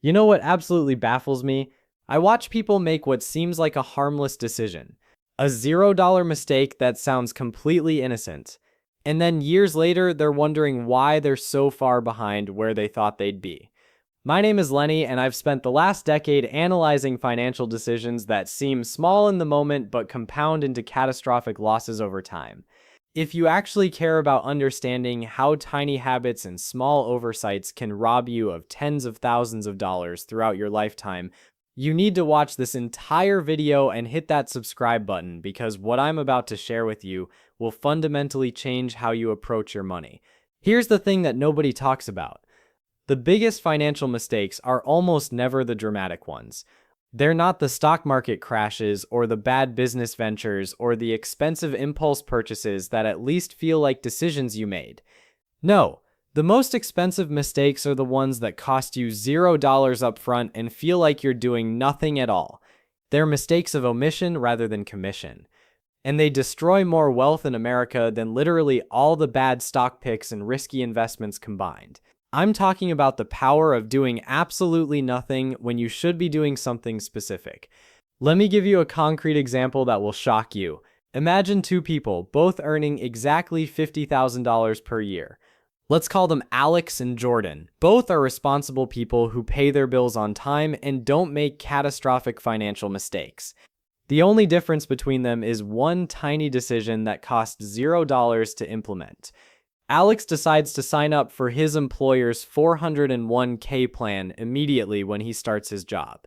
You know what absolutely baffles me? I watch people make what seems like a harmless decision, a $0 mistake that sounds completely innocent. And then years later, they're wondering why they're so far behind where they thought they'd be. My name is Lenny, and I've spent the last decade analyzing financial decisions that seem small in the moment but compound into catastrophic losses over time. If you actually care about understanding how tiny habits and small oversights can rob you of tens of thousands of dollars throughout your lifetime, you need to watch this entire video and hit that subscribe button because what I'm about to share with you will fundamentally change how you approach your money. Here's the thing that nobody talks about. The biggest financial mistakes are almost never the dramatic ones. They're not the stock market crashes or the bad business ventures or the expensive impulse purchases that at least feel like decisions you made. No, the most expensive mistakes are the ones that cost you $0 up front and feel like you're doing nothing at all. They're mistakes of omission rather than commission. And they destroy more wealth in America than literally all the bad stock picks and risky investments combined. I'm talking about the power of doing absolutely nothing when you should be doing something specific. Let me give you a concrete example that will shock you. Imagine two people, both earning exactly $50,000 per year. Let's call them Alex and Jordan. Both are responsible people who pay their bills on time and don't make catastrophic financial mistakes. The only difference between them is one tiny decision that costs $0 to implement. Alex decides to sign up for his employer's 401k plan immediately when he starts his job.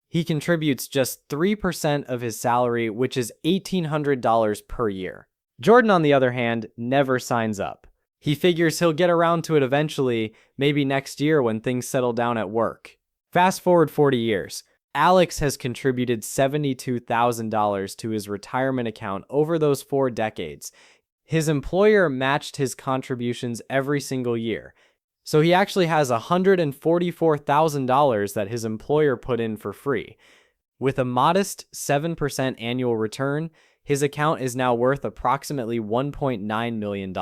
He contributes just 3% of his salary, which is $1,800 per year. Jordan, on the other hand, never signs up. He figures he'll get around to it eventually, maybe next year when things settle down at work. Fast forward 40 years. Alex has contributed $72,000 to his retirement account over those 4 decades. His employer matched his contributions every single year. So he actually has $144,000 that his employer put in for free. With a modest 7% annual return, his account is now worth approximately $1.9 million.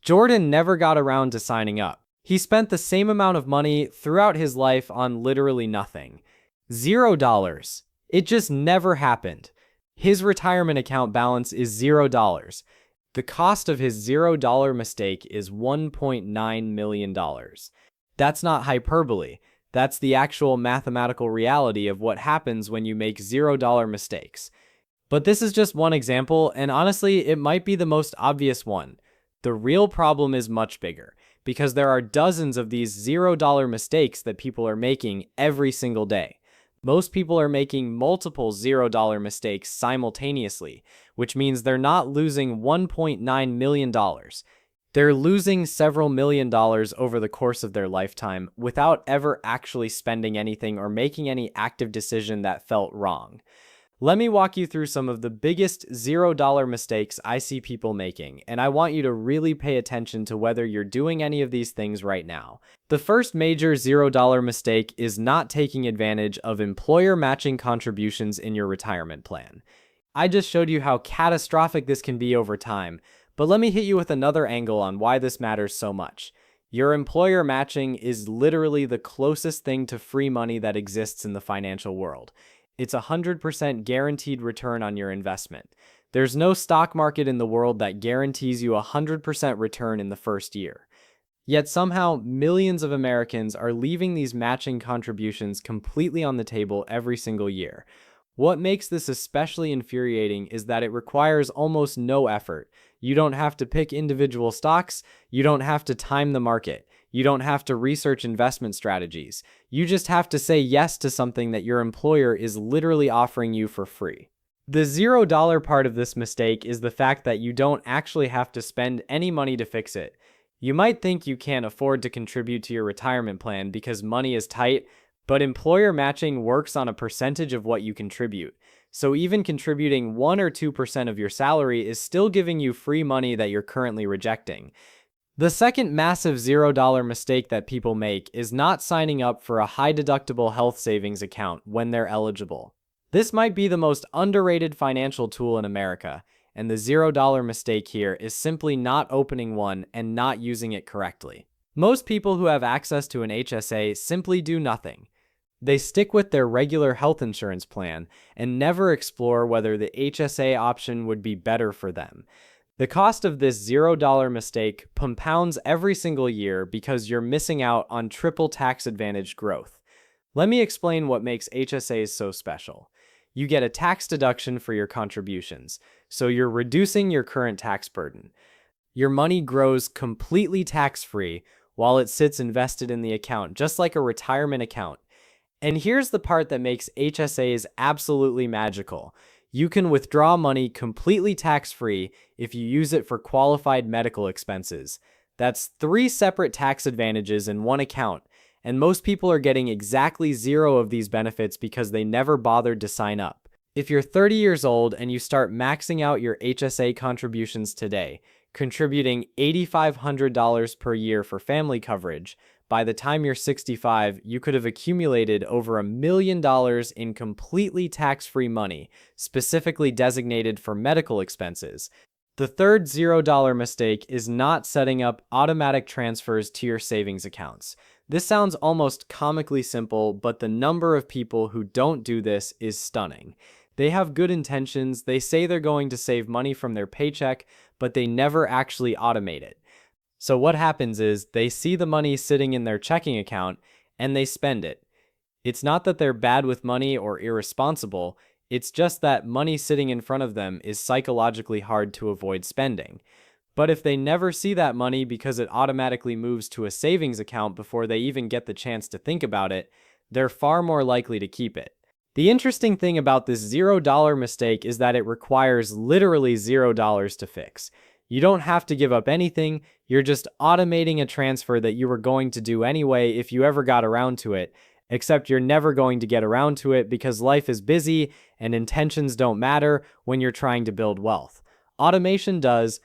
Jordan never got around to signing up. He spent the same amount of money throughout his life on literally nothing. $0. It just never happened. His retirement account balance is $0. The cost of his $0 mistake is $1.9 million. That's not hyperbole. That's the actual mathematical reality of what happens when you make $0 mistakes. But this is just one example, and honestly, it might be the most obvious one. The real problem is much bigger, because there are dozens of these $0 mistakes that people are making every single day. Most people are making multiple $0 mistakes simultaneously, which means they're not losing $1.9 million. They're losing several million dollars over the course of their lifetime without ever actually spending anything or making any active decision that felt wrong. Let me walk you through some of the biggest $0 mistakes I see people making, and I want you to really pay attention to whether you're doing any of these things right now. The first major $0 mistake is not taking advantage of employer matching contributions in your retirement plan. I just showed you how catastrophic this can be over time, but let me hit you with another angle on why this matters so much. Your employer matching is literally the closest thing to free money that exists in the financial world. It's 100% guaranteed return on your investment. There's no stock market in the world that guarantees you 100% return in the first year. Yet somehow, millions of Americans are leaving these matching contributions completely on the table every single year. What makes this especially infuriating is that it requires almost no effort. You don't have to pick individual stocks, you don't have to time the market. You don't have to research investment strategies. You just have to say yes to something that your employer is literally offering you for free. The $0 part of this mistake is the fact that you don't actually have to spend any money to fix it. You might think you can't afford to contribute to your retirement plan because money is tight, but employer matching works on a percentage of what you contribute. So even contributing 1 or 2% of your salary is still giving you free money that you're currently rejecting. The second massive $0 mistake that people make is not signing up for a high-deductible health savings account when they're eligible. This might be the most underrated financial tool in America, and the $0 mistake here is simply not opening one and not using it correctly. Most people who have access to an HSA simply do nothing. They stick with their regular health insurance plan and never explore whether the HSA option would be better for them. The cost of this $0 mistake compounds every single year because you're missing out on triple tax advantage growth. Let me explain what makes HSAs so special. You get a tax deduction for your contributions, so you're reducing your current tax burden. Your money grows completely tax-free while it sits invested in the account, just like a retirement account. And here's the part that makes HSAs absolutely magical. You can withdraw money completely tax-free if you use it for qualified medical expenses. That's 3 separate tax advantages in one account, and most people are getting exactly 0 of these benefits because they never bothered to sign up. If you're 30 years old and you start maxing out your HSA contributions today, contributing $8,500 per year for family coverage, by the time you're 65, you could have accumulated over $1 million in completely tax-free money, specifically designated for medical expenses. The third $0 mistake is not setting up automatic transfers to your savings accounts. This sounds almost comically simple, but the number of people who don't do this is stunning. They have good intentions, they say they're going to save money from their paycheck, but they never actually automate it. So what happens is they see the money sitting in their checking account and they spend it. It's not that they're bad with money or irresponsible, it's just that money sitting in front of them is psychologically hard to avoid spending. But if they never see that money because it automatically moves to a savings account before they even get the chance to think about it, they're far more likely to keep it. The interesting thing about this $0 mistake is that it requires literally $0 to fix. You don't have to give up anything, you're just automating a transfer that you were going to do anyway if you ever got around to it, except you're never going to get around to it because life is busy and intentions don't matter when you're trying to build wealth. Automation does.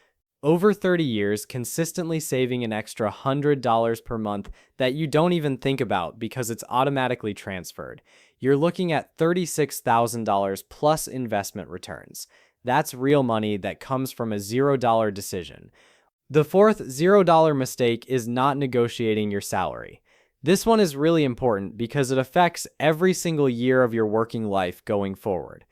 Over 30 years, consistently saving an extra $100 per month that you don't even think about because it's automatically transferred. You're looking at $36,000 plus investment returns. That's real money that comes from a $0 decision. The fourth $0 mistake is not negotiating your salary. This one is really important because it affects every single year of your working life going forward.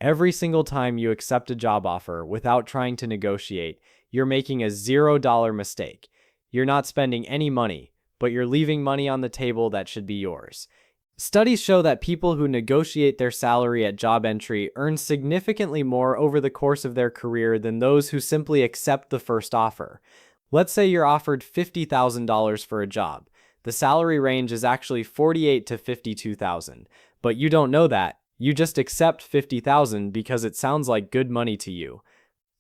Every single time you accept a job offer without trying to negotiate, you're making a $0 mistake. You're not spending any money, but you're leaving money on the table that should be yours. Studies show that people who negotiate their salary at job entry earn significantly more over the course of their career than those who simply accept the first offer. Let's say you're offered $50,000 for a job. The salary range is actually $48,000 to $52,000, but you don't know that. You just accept $50,000 because it sounds like good money to you.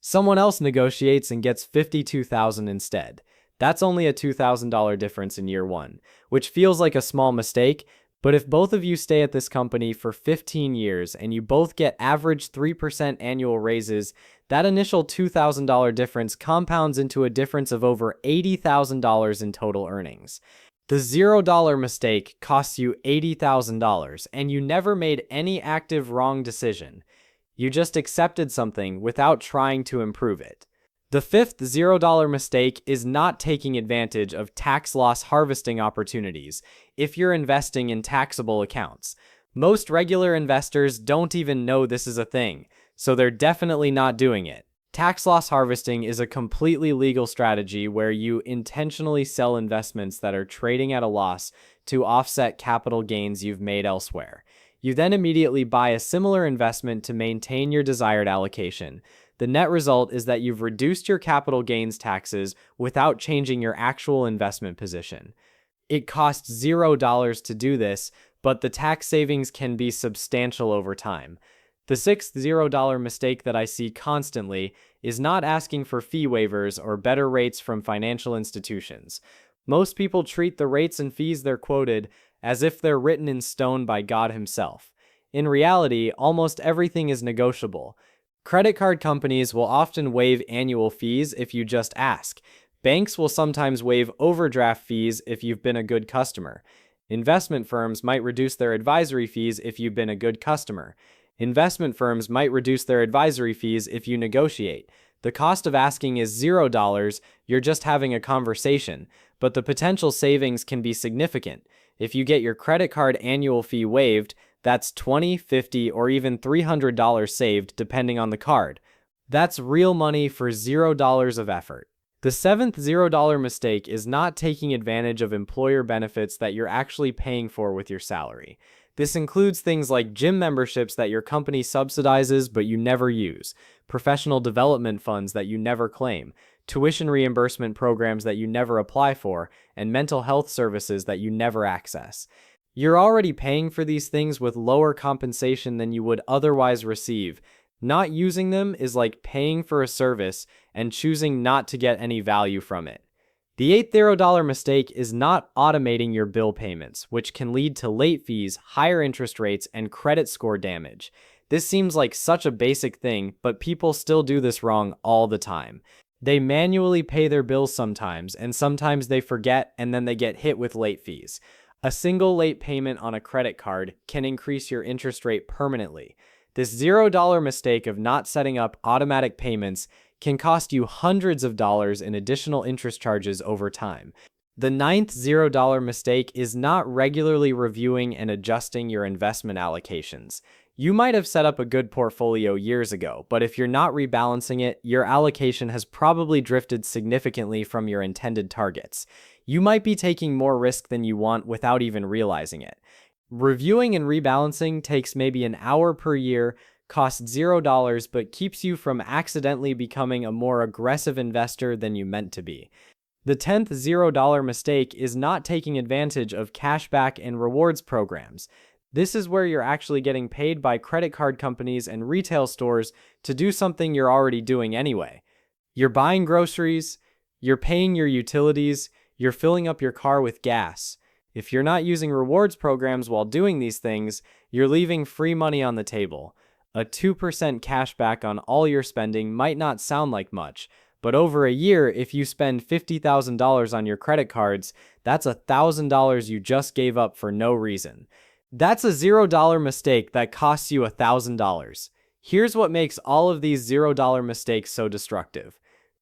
Someone else negotiates and gets $52,000 instead. That's only a $2,000 difference in year one, which feels like a small mistake, but if both of you stay at this company for 15 years and you both get average 3% annual raises, that initial $2,000 difference compounds into a difference of over $80,000 in total earnings. The $0 mistake costs you $80,000 and you never made any active wrong decision. You just accepted something without trying to improve it. The fifth $0 mistake is not taking advantage of tax loss harvesting opportunities if you're investing in taxable accounts. Most regular investors don't even know this is a thing, so they're definitely not doing it. Tax loss harvesting is a completely legal strategy where you intentionally sell investments that are trading at a loss to offset capital gains you've made elsewhere. You then immediately buy a similar investment to maintain your desired allocation. The net result is that you've reduced your capital gains taxes without changing your actual investment position. It costs $0 to do this, but the tax savings can be substantial over time. The sixth $0 mistake that I see constantly is not asking for fee waivers or better rates from financial institutions. Most people treat the rates and fees they're quoted as if they're written in stone by God himself. In reality, almost everything is negotiable. Credit card companies will often waive annual fees if you just ask. Banks will sometimes waive overdraft fees if you've been a good customer. Investment firms might reduce their advisory fees if you've been a good customer. Investment firms might reduce their advisory fees if you negotiate. The cost of asking is $0, you're just having a conversation. but the potential savings can be significant. If you get your credit card annual fee waived, that's $20, $50, or even $300 saved depending on the card. That's real money for $0 of effort. The seventh $0 mistake is not taking advantage of employer benefits that you're actually paying for with your salary. This includes things like gym memberships that your company subsidizes but you never use, professional development funds that you never claim, tuition reimbursement programs that you never apply for, and mental health services that you never access. You're already paying for these things with lower compensation than you would otherwise receive. Not using them is like paying for a service and choosing not to get any value from it. The eighth $0 mistake is not automating your bill payments, which can lead to late fees, higher interest rates, and credit score damage. This seems like such a basic thing, but people still do this wrong all the time. They manually pay their bills sometimes, and sometimes they forget and then they get hit with late fees. A single late payment on a credit card can increase your interest rate permanently. This $0 mistake of not setting up automatic payments can cost you hundreds of dollars in additional interest charges over time. The ninth $0 mistake is not regularly reviewing and adjusting your investment allocations. You might have set up a good portfolio years ago, but if you're not rebalancing it, your allocation has probably drifted significantly from your intended targets. You might be taking more risk than you want without even realizing it. Reviewing and rebalancing takes maybe an hour per year, costs $0, but keeps you from accidentally becoming a more aggressive investor than you meant to be. The 10th $0 mistake is not taking advantage of cashback and rewards programs. This is where you're actually getting paid by credit card companies and retail stores to do something you're already doing anyway. You're buying groceries, you're paying your utilities, you're filling up your car with gas. If you're not using rewards programs while doing these things, you're leaving free money on the table. A 2% cashback on all your spending might not sound like much, but over a year, if you spend $50,000 on your credit cards, that's $1,000 you just gave up for no reason. That's a $0 mistake that costs you $1,000. Here's what makes all of these $0 mistakes so destructive.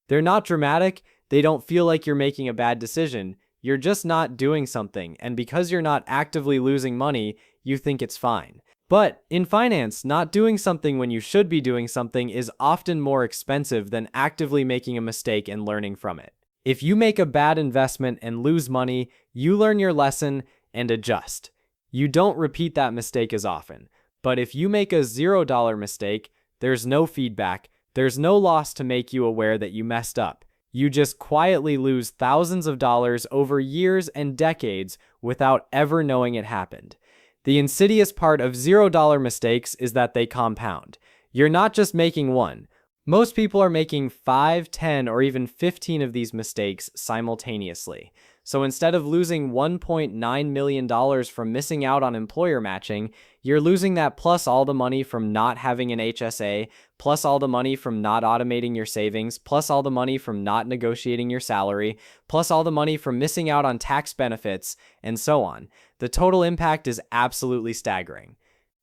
They're not dramatic, they don't feel like you're making a bad decision, you're just not doing something, and because you're not actively losing money, you think it's fine. But in finance, not doing something when you should be doing something is often more expensive than actively making a mistake and learning from it. If you make a bad investment and lose money, you learn your lesson and adjust. You don't repeat that mistake as often. But if you make a $0 mistake, there's no feedback, there's no loss to make you aware that you messed up. You just quietly lose thousands of dollars over years and decades without ever knowing it happened. The insidious part of $0 mistakes is that they compound. You're not just making one. Most people are making 5, 10, or even 15 of these mistakes simultaneously. So instead of losing $1.9 million from missing out on employer matching, you're losing that plus all the money from not having an HSA, plus all the money from not automating your savings, plus all the money from not negotiating your salary, plus all the money from missing out on tax benefits, and so on. The total impact is absolutely staggering.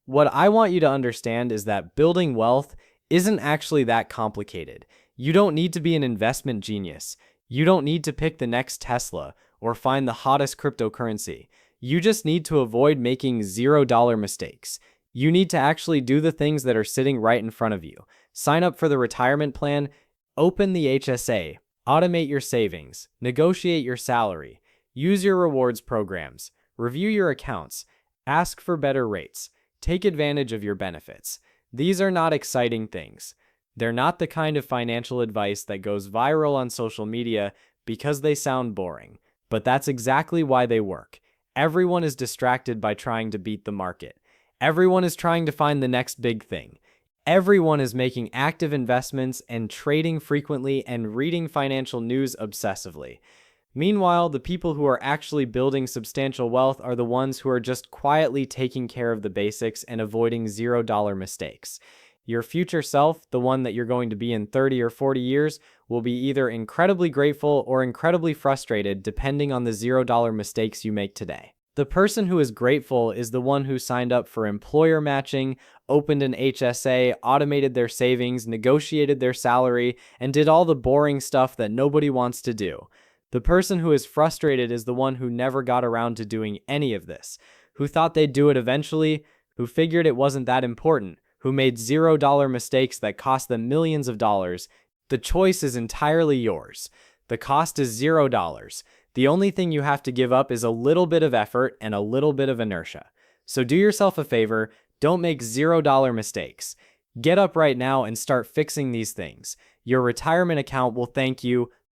What I want you to understand is that building wealth isn't actually that complicated. You don't need to be an investment genius. You don't need to pick the next Tesla or find the hottest cryptocurrency. You just need to avoid making $0 mistakes. You need to actually do the things that are sitting right in front of you. Sign up for the retirement plan, open the HSA, automate your savings, negotiate your salary, use your rewards programs, review your accounts, ask for better rates, take advantage of your benefits. These are not exciting things. They're not the kind of financial advice that goes viral on social media because they sound boring. But that's exactly why they work. Everyone is distracted by trying to beat the market. Everyone is trying to find the next big thing. Everyone is making active investments and trading frequently and reading financial news obsessively. Meanwhile, the people who are actually building substantial wealth are the ones who are just quietly taking care of the basics and avoiding $0 mistakes. Your future self, the one that you're going to be in 30 or 40 years, will be either incredibly grateful or incredibly frustrated depending on the $0 mistakes you make today. The person who is grateful is the one who signed up for employer matching, opened an HSA, automated their savings, negotiated their salary, and did all the boring stuff that nobody wants to do. The person who is frustrated is the one who never got around to doing any of this, who thought they'd do it eventually, who figured it wasn't that important, who made $0 mistakes that cost them millions of dollars. The choice is entirely yours. The cost is $0. The only thing you have to give up is a little bit of effort and a little bit of inertia. So do yourself a favor, don't make $0 mistakes. Get up right now and start fixing these things. Your retirement account will thank you